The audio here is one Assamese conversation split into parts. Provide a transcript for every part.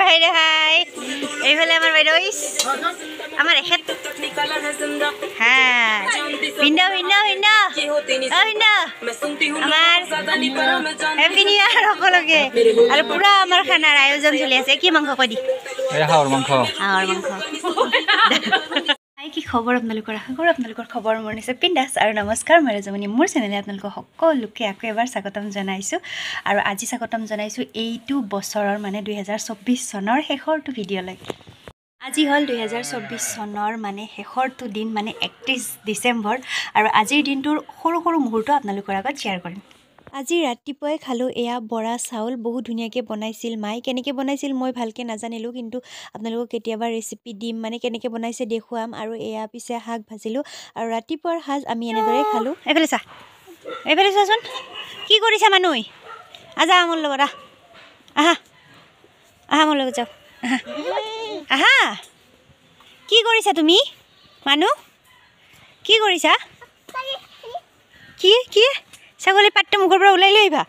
বাইদেউ হাই এইফালে আমাৰ বাইদেউ আমাৰ এখেত হ্যাঁ ভিন্ন ভিন্ন ভিন্ন ভিন্ন আমাৰ হেপি নিউ ইয়াৰ সকলোকে আৰু পুৰা আমাৰ খানাৰ আয়োজন চলি আছে কি মাংস কৈ দি হাঁহৰ মাংস কি খবৰ আপোনালোকৰ আশা কৰোঁ আপোনালোকৰ খবৰ মোৰ নিছে পিন্দাস আৰু নমস্কাৰ মই ৰাজমণি মোৰ চেনেলে আপোনালোকক সকলোকে আকৌ এবাৰ স্বাগতম জনাইছোঁ আৰু আজি স্বাগতম জনাইছোঁ এইটো বছৰৰ মানে 2024 চনৰ শেষৰটো ভিডিঅ'লৈ আজি হ'ল 2024 চনৰ মানে শেষৰটো দিন মানে 31 ডিচেম্বৰ আৰু আজিৰ দিনটোৰ সৰু সৰু মুহূৰ্ত আপোনালোকৰ আগত শ্বেয়াৰ কৰিম আজি ৰাতিপুৱাই খালোঁ এয়া বৰা চাউল বহুত ধুনীয়াকৈ বনাইছিল মাই কেনেকৈ বনাইছিল মই ভালকৈ নাজানিলোঁ কিন্তু আপোনালোকক কেতিয়াবা ৰেচিপি দিম মানে কেনেকৈ বনাইছে দেখুৱাম আৰু এয়া পিছে শাক ভাজিলোঁ আৰু ৰাতিপুৱাৰ সাজ আমি এনেদৰে খালোঁ এইফালে চাচোন কি কৰিছা মানুহ আজা মোৰ লগত আহা আহা মোৰ লগত যাওক আহা কি কৰিছা তুমি মানুহ কি কৰিছা কি ছাগলী পাতটো মুখৰ পৰা ওলাই লৈ আহিবা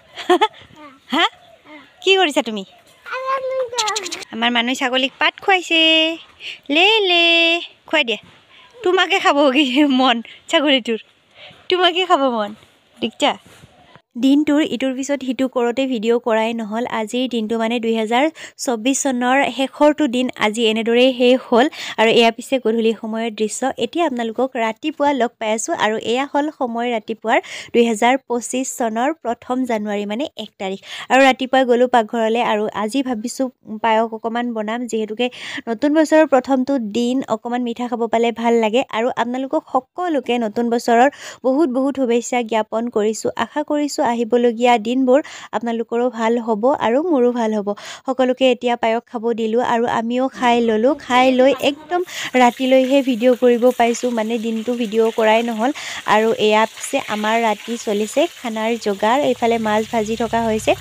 হা কি কৰিছা তুমি আমাৰ মানুহ ছাগলীক পাত খুৱাইছে লে খুৱাই দিয়া তোমাকে খাব মন ছাগলীটোৰ তোমাকে খাব মন দেখিছা দিনটোৰ ইটোৰ পিছত সিটো কৰোঁতে ভিডিঅ' কৰাই নহ'ল আজিৰ দিনটো মানে 2024 চনৰ শেষৰটো দিন আজি এনেদৰেই শেষ হ'ল আৰু এয়া পিছে গধূলি সময়ৰ দৃশ্য এতিয়া আপোনালোকক ৰাতিপুৱা লগ পাই আছোঁ আৰু এয়া হ'ল সময় ৰাতিপুৱাৰ 2025 চনৰ 1 জানুৱাৰী মানে 1 তাৰিখ আৰু ৰাতিপুৱাই গ'লোঁ পাকঘৰলৈ আৰু আজি ভাবিছোঁ পায়স অকণমান বনাম যিহেতুকে নতুন বছৰৰ প্ৰথমটো দিন অকণমান মিঠা খাব পালে ভাল লাগে আৰু আপোনালোকক সকলোকে নতুন বছৰৰ বহুত শুভেচ্ছা জ্ঞাপন কৰিছোঁ আশা কৰিছোঁ আহিবলগীয়া দিনবোৰ আপোনালোকৰো ভাল হ'ব আৰু মোৰো ভাল হ'ব সকলোকে এতিয়া পায়স খাব দিলোঁ আৰু আমিও খাই ল'লোঁ খাই লৈ একদম ৰাতিলৈহে ভিডিঅ' কৰিব পাইছোঁ মানে দিনটো ভিডিঅ' কৰাই নহ'ল আৰু এয়া পিছে আমাৰ ৰাতি চলিছে খানাৰ যোগাৰ এইফালে মাছ ভাজি থকা হৈছে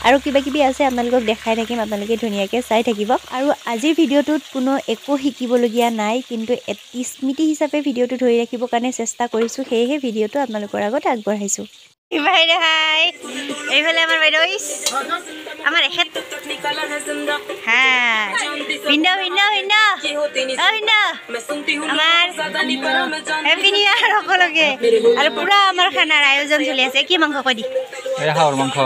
আৰু কিবাকিবি আছে আপোনালোকক দেখাই থাকিম আপোনালোকে ধুনীয়াকৈ চাই থাকিব আৰু আজিৰ ভিডিঅ'টোত কোনো একো শিকিবলগীয়া নাই কিন্তু এটি স্মৃতি হিচাপে ভিডিঅ'টো ধৰি ৰাখিবৰ কাৰণে চেষ্টা কৰিছোঁ সেয়েহে ভিডিঅ'টো আপোনালোকৰ আগত আগবঢ়াইছোঁ বাইদেউ হাই এইফালে আমাৰ বাইদেউ আমাৰ এখেত হ্যাঁ ভিন্ন ভিন্ন ভিন্ন ভিন্ন আমাৰ হেপি নিউ ইয়াৰ সকলোকে আৰু পুৰা আমাৰ খানাৰ আয়োজন চলি আছে কি মাংস কৈ দি হাঁহৰ মাংস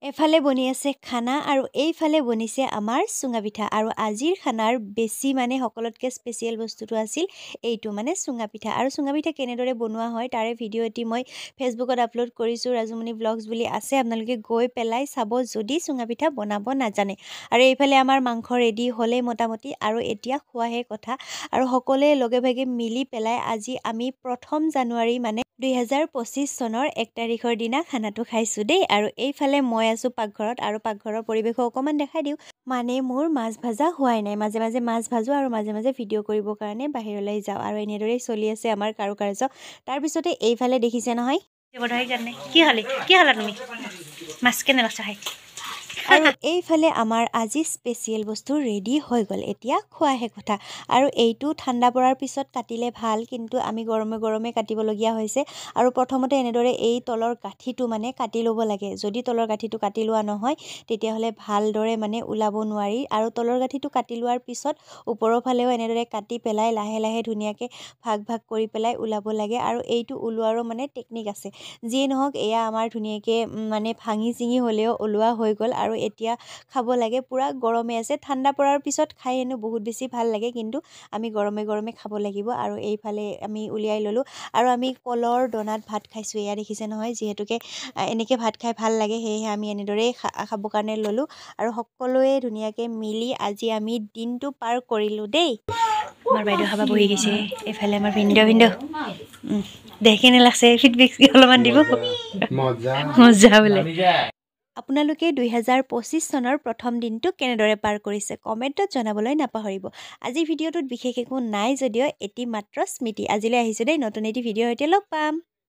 এফালে বনি আছে খানা আৰু এইফালে বনিছে আমাৰ চুঙা পিঠা আৰু আজিৰ খানাৰ বেছি মানে সকলোতকৈ স্পেচিয়েল বস্তুটো আছিল এইটো মানে চুঙা পিঠা আৰু চুঙা পিঠা কেনেদৰে বনোৱা হয় তাৰে ভিডিঅ' এটি মই ফেচবুকত আপলোড কৰিছোঁ ৰাজমণি ব্লগছ বুলি আছে আপোনালোকে গৈ পেলাই চাব যদি চুঙা পিঠা বনাব নাজানে আৰু এইফালে আমাৰ মাংস ৰেডি হ'লেই মোটামুটি আৰু এতিয়া খোৱাহে কথা আৰু সকলোৱে লগে ভাগে মিলি পেলাই আজি আমি 1 জানুৱাৰী মানে 2025 চনৰ 1 তাৰিখৰ দিনা খানাটো খাইছোঁ দেই আৰু এইফালে মই আছোঁ পাকঘৰত আৰু পাকঘৰৰ পৰিৱেশো অকণমান দেখাই দিওঁ মানে মোৰ মাছ ভাজা হোৱাই নাই মাজে মাজে মাছ ভাজোঁ আৰু মাজে মাজে ভিডিঅ' কৰিবৰ কাৰণে বাহিৰলৈ যাওঁ আৰু এনেদৰেই চলি আছে আমাৰ কাৰুকাৰ্য তাৰপিছতে এইফালে দেখিছে নহয় কি হ'লা তুমি মাছ কেনে লাগছে খাই আৰু এইফালে আমাৰ আজি স্পেচিয়েল বস্তু ৰেডি হৈ গ'ল এতিয়া খোৱাহে কথা আৰু এইটো ঠাণ্ডা পৰাৰ পিছত কাটিলে ভাল কিন্তু আমি গৰমে কাটিবলগীয়া হৈছে আৰু প্ৰথমতে এনেদৰে এই তলৰ গাঁঠিটো মানে কাটি ল'ব লাগে যদি তলৰ গাঁঠিটো কাটি লোৱা নহয় তেতিয়াহ'লে ভালদৰে মানে ওলাব নোৱাৰি আৰু তলৰ গাঁঠিটো কাটি লোৱাৰ পিছত ওপৰৰ ফালেও এনেদৰে কাটি পেলাই লাহে লাহে ধুনীয়াকৈ ভাগ কৰি পেলাই ওলাব লাগে আৰু এইটো ওলোৱাৰো মানে টেকনিক আছে যিয়ে নহওক এয়া আমাৰ ধুনীয়াকৈ মানে ভাঙি চিঙি হ'লেও ওলোৱা হৈ গ'ল আৰু এতিয়া খাব লাগে পুৰা গৰমে আছে ঠাণ্ডা পৰাৰ পিছত খাই হেনো বহুত বেছি ভাল লাগে কিন্তু আমি গৰমে খাব লাগিব আৰু এইফালে আমি উলিয়াই ল'লোঁ আৰু আমি কলৰ দনাত ভাত খাইছোঁ এয়া দেখিছে নহয় যিহেতুকে এনেকৈ ভাত খাই ভাল লাগে সেয়েহে আমি এনেদৰেই খাবৰ কাৰণে ল'লোঁ আৰু সকলোৱে ধুনীয়াকৈ মিলি আজি আমি দিনটো পাৰ কৰিলোঁ দেই আমাৰ বাইদেউ খাব বহি গৈছে এইফালে আমাৰ ভিন্দ দেখ কেনে লাগছে ফিডবেক অলপমান দিব মজা বোলে আপোনালোকে 2025 চনৰ প্ৰথম দিনটো কেনেদৰে পাৰ কৰিছে কমেণ্টত জনাবলৈ নাপাহৰিব আজি ভিডিঅ'টোত বিশেষ একো নাই যদিও এটি মাত্ৰ স্মৃতি আজিলৈ আহিছোঁ দেই নতুন এটি ভিডিঅ'ৰ সৈতে লগ পাম